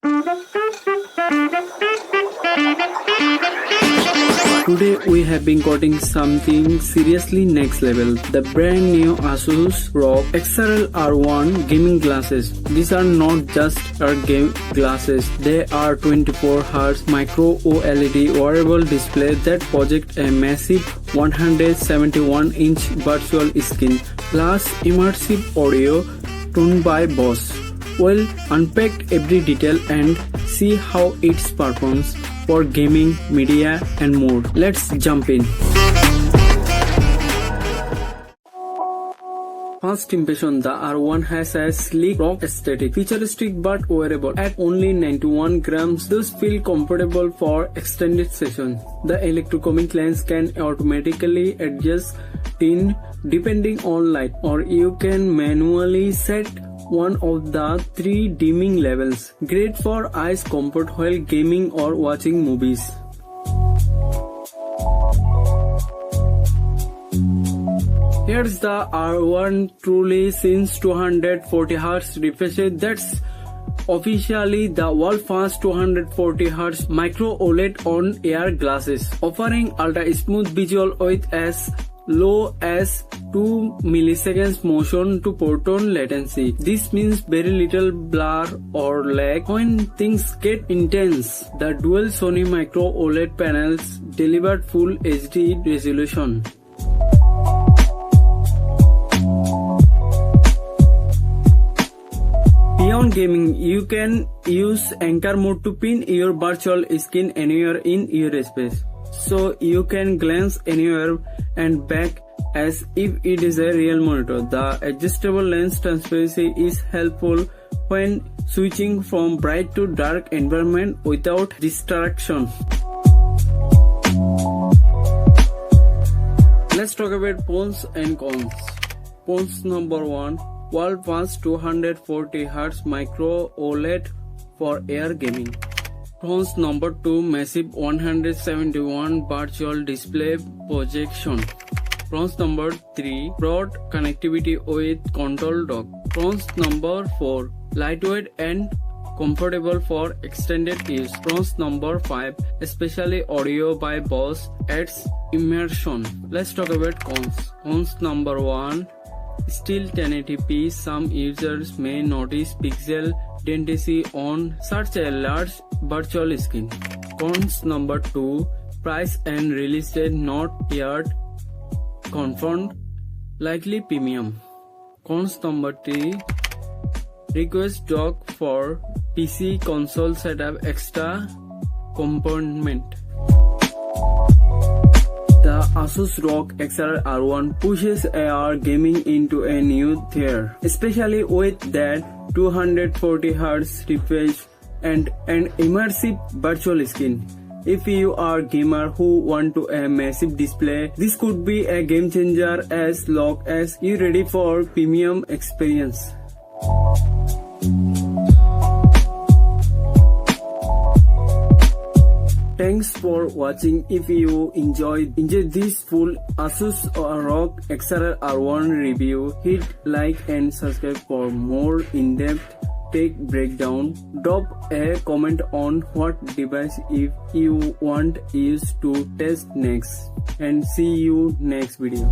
Today we have been cutting something seriously next level, the brand new ASUS ROG XREAL R1 gaming glasses. These are not just our game glasses, they are 24Hz Micro-OLED wearable display that project a massive 171-inch virtual screen plus immersive audio tuned by Bose. We'll unpack every detail and see how it performs for gaming, media and more. Let's jump in. First impression, the R1 has a sleek rock aesthetic, futuristic but wearable. At only 91 grams, those feel comfortable for extended sessions. The Electrochromic lens can automatically adjust tint depending on light, or you can manually set one of the 3 dimming levels. Great for eyes comfort while gaming or watching movies. Here's the R1 truly since 240Hz refresh. That's officially the world first 240Hz Micro-OLED on-air glasses, offering ultra smooth visual with as low as 2 milliseconds motion to photon latency. This means very little blur or lag when things get intense. The dual Sony Micro-OLED panels delivered full HD resolution. Beyond gaming, you can use anchor mode to pin your virtual screen anywhere in your space, so you can glance anywhere and back as if it is a real monitor. The adjustable lens transparency is helpful when switching from bright to dark environment without distraction. Let's talk about pros and cons. Pros number 1. World first 240Hz Micro-OLED for air gaming. Pros number 2. Massive 171 virtual display projection. Pros number 3. Broad connectivity with control dock. Pros number 4. Lightweight and comfortable for extended use. Pros number 5. Especially audio by Bose adds immersion. Let's talk about cons. Cons number 1. Still 1080p, some users may notice pixel density on such a large virtual screen. Cons number 2. Price and release date not yet confirmed, likely premium. Cons number 3. Request dock for PC console setup extra component. The ASUS ROG XREAL R1 pushes AR gaming into a new tier, especially with that 240Hz refresh and an immersive virtual screen. If you are a gamer who want to a massive display, this could be a game changer as long as you're ready for premium experience. Thanks for watching. If you enjoyed this full ASUS ROG XREAL R1 review, hit like and subscribe for more in-depth tech breakdown. Drop a comment on what device if you want us to test next, and see you next video.